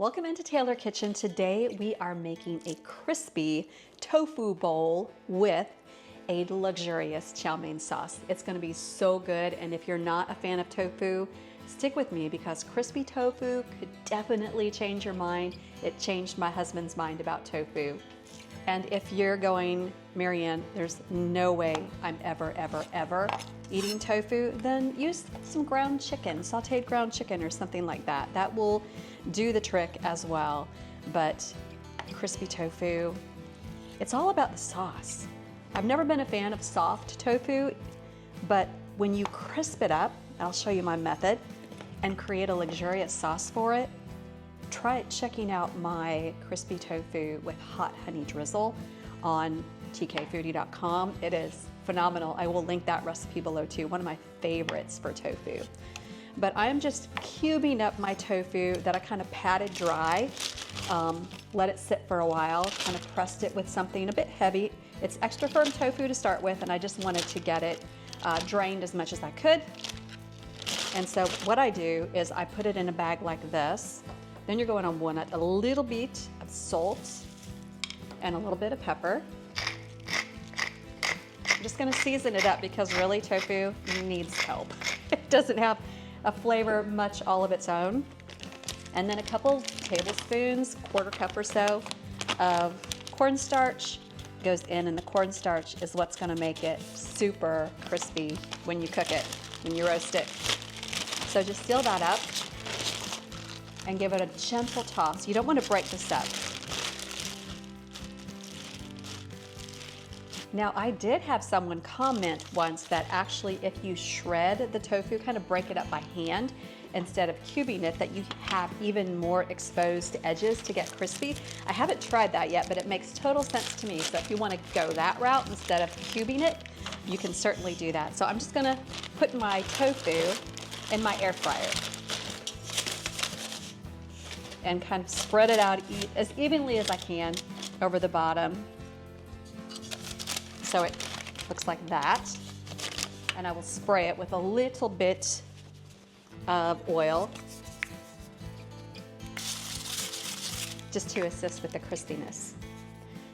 Welcome into Taylor Kitchen. Today we are making a crispy tofu bowl with a luxurious chow mein sauce. It's going to be so good, and if you're not a fan of tofu, stick with me because crispy tofu could definitely change your mind. It changed my husband's mind about tofu. And if you're going, Marianne, there's no way I'm ever eating tofu, then use some ground chicken, sauteed ground chicken or something like that. That will do the trick as well. But crispy tofu, it's all about the sauce. I've never been a fan of soft tofu, but when you crisp it up, I'll show you my method, and create a luxurious sauce for it, try checking out my crispy tofu with hot honey drizzle on tkfoodie.com. It is phenomenal. I will link that recipe below too. One of my favorites for tofu. But I'm just cubing up my tofu that I kind of patted dry, let it sit for a while, kind of pressed it with something a bit heavy. It's extra firm tofu to start with, and I just wanted to get it drained as much as I could. And so what I do is I put it in a bag like this. Then you're going on walnut, a little bit of salt and a little bit of pepper. I'm just gonna season it up because really tofu needs help. It doesn't have a flavor much all of its own. And then a couple tablespoons, quarter cup or so of cornstarch goes in, and the cornstarch is what's gonna make it super crispy when you cook it, when you roast it. So just seal that up and give it a gentle toss. You don't want to break this up. Now, I did have someone comment once that actually if you shred the tofu, kind of break it up by hand instead of cubing it, that you have even more exposed edges to get crispy. I haven't tried that yet, but it makes total sense to me. So if you want to go that route instead of cubing it, you can certainly do that. So I'm just gonna put my tofu in my air fryer and kind of spread it out as evenly as I can over the bottom. So it looks like that. And I will spray it with a little bit of oil just to assist with the crispiness.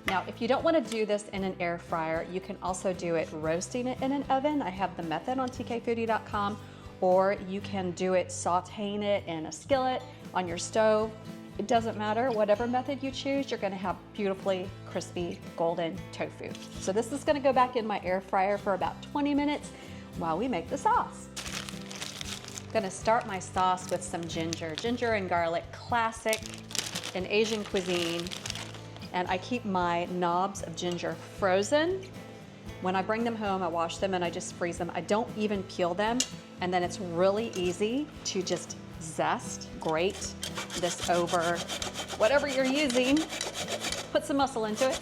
Now, if you don't want to do this in an air fryer, you can also do it roasting it in an oven. I have the method on tkfoodie.com, or you can do it sauteing it in a skillet on your stove. It doesn't matter, whatever method you choose, you're gonna have beautifully crispy golden tofu. So this is gonna go back in my air fryer for about 20 minutes while we make the sauce. I'm gonna start my sauce with some ginger. Ginger and garlic, classic in Asian cuisine. And I keep my knobs of ginger frozen. When I bring them home, I wash them and I just freeze them. I don't even peel them. And then it's really easy to just grate this over whatever you're using. Put some muscle into it.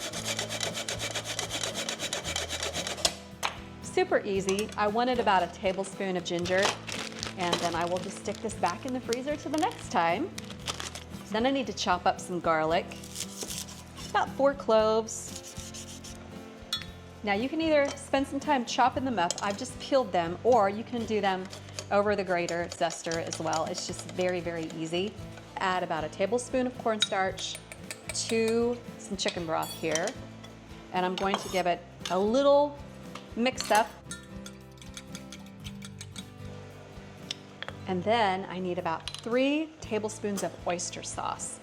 Super easy. I wanted about a tablespoon of ginger, and then I will just stick this back in the freezer to the next time. Then I need to chop up some garlic, about 4 cloves. Now you can either spend some time chopping them up, I've just peeled them, or you can do them over the grater zester as well. It's just very easy. Add about a tablespoon of cornstarch to some chicken broth here. And I'm going to give it a little mix up. And then I need about 3 tablespoons of oyster sauce.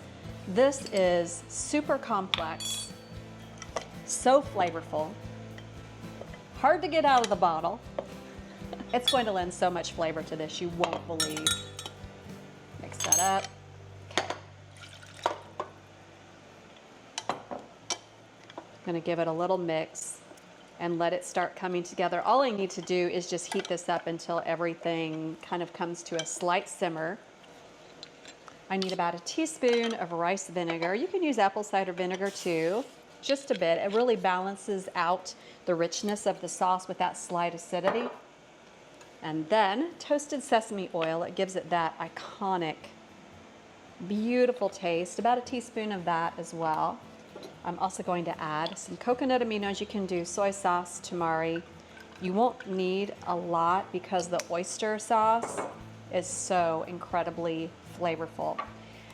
This is super complex, so flavorful, hard to get out of the bottle. It's going to lend so much flavor to this, you won't believe. Mix that up. Okay. I'm gonna give it a little mix and let it start coming together. All I need to do is just heat this up until everything kind of comes to a slight simmer. I need about a teaspoon of rice vinegar. You can use apple cider vinegar too, just a bit. It really balances out the richness of the sauce with that slight acidity. And then toasted sesame oil, it gives it that iconic, beautiful taste, about a teaspoon of that as well. I'm also going to add some coconut aminos. You can do soy sauce, tamari. You won't need a lot because the oyster sauce is so incredibly flavorful.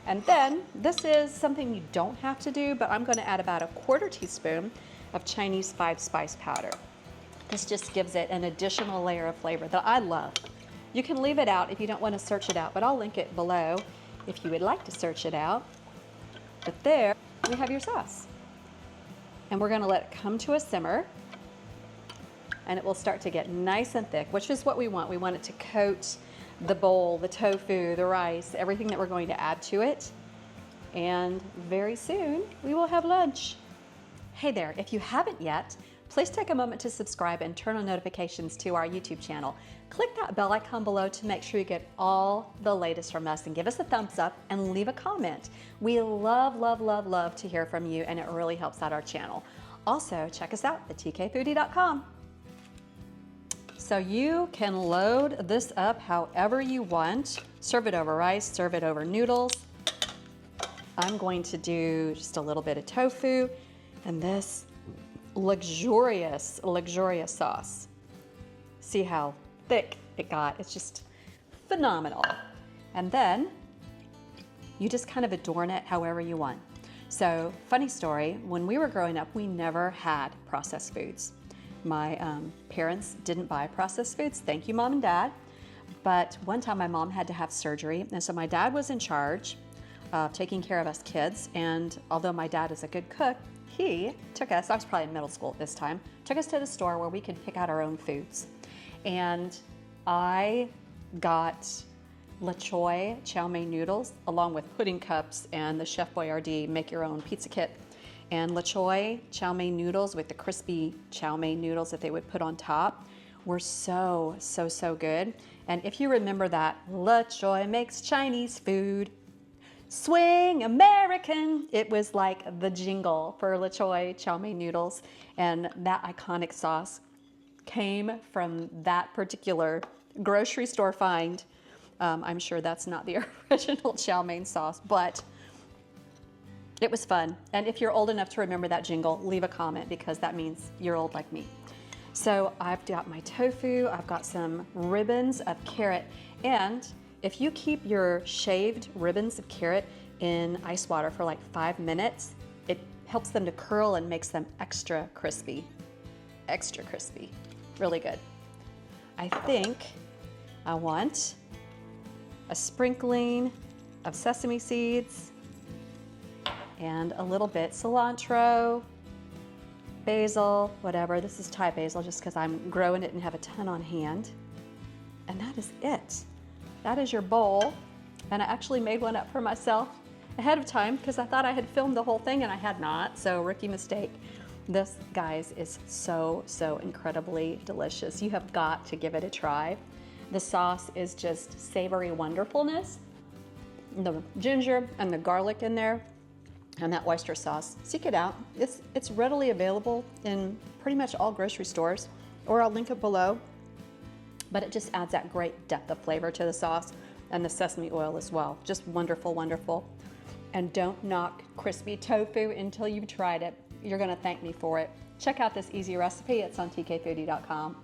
And then this is something you don't have to do, but I'm going to add about 1/4 teaspoon of Chinese 5-spice powder. This just gives it an additional layer of flavor that I love. You can leave it out if you don't want to search it out, but I'll link it below if you would like to search it out. But there we have your sauce. And we're going to let it come to a simmer, and it will start to get nice and thick, which is what we want. We want it to coat the bowl, the tofu, the rice, everything that we're going to add to it. And very soon we will have lunch. Hey there, if you haven't yet, please take a moment to subscribe and turn on notifications to our YouTube channel. Click that bell icon below to make sure you get all the latest from us, and give us a thumbs up and leave a comment. We love, love, love, love to hear from you, and it really helps out our channel. Also, check us out at tkfoodie.com. So you can load this up however you want. Serve it over rice, serve it over noodles. I'm going to do just a little bit of tofu and this luxurious, luxurious sauce. See how thick it got? It's just phenomenal. And then you just kind of adorn it however you want. So, funny story, when we were growing up, we never had processed foods. My parents didn't buy processed foods. Thank you, Mom and Dad. But one time my mom had to have surgery, and so my dad was in charge of taking care of us kids. And although my dad is a good cook, he took us, I was probably in middle school at this time, took us to the store where we could pick out our own foods. And I got La Choy chow mein noodles along with pudding cups and the Chef Boyardee make your own pizza kit. And La Choy chow mein noodles with the crispy chow mein noodles that they would put on top were so, so, so good. And if you remember that, La Choy makes Chinese food, swing American, it was like the jingle for La Choy chow mein noodles. And that iconic sauce came from that particular grocery store find. I'm sure that's not the original chow mein sauce, but it was fun. And if you're old enough to remember that jingle, leave a comment, because that means you're old like me. So I've got my tofu, I've got some ribbons of carrot, and if you keep your shaved ribbons of carrot in ice water for like 5 minutes, it helps them to curl and makes them extra crispy. Extra crispy. Really good. I think I want a sprinkling of sesame seeds and a little bit cilantro, basil, whatever. This is Thai basil just because I'm growing it and have a ton on hand. And that is it. That is your bowl. And I actually made one up for myself ahead of time because I thought I had filmed the whole thing and I had not, so rookie mistake. This, guys, is so, so incredibly delicious. You have got to give it a try. The sauce is just savory wonderfulness. The ginger and the garlic in there and that oyster sauce. Seek it out. It's readily available in pretty much all grocery stores, or I'll link it below. But it just adds that great depth of flavor to the sauce and the sesame oil as well. Just wonderful, wonderful. And don't knock crispy tofu until you've tried it. You're gonna thank me for it. Check out this easy recipe. It's on tkfoodie.com.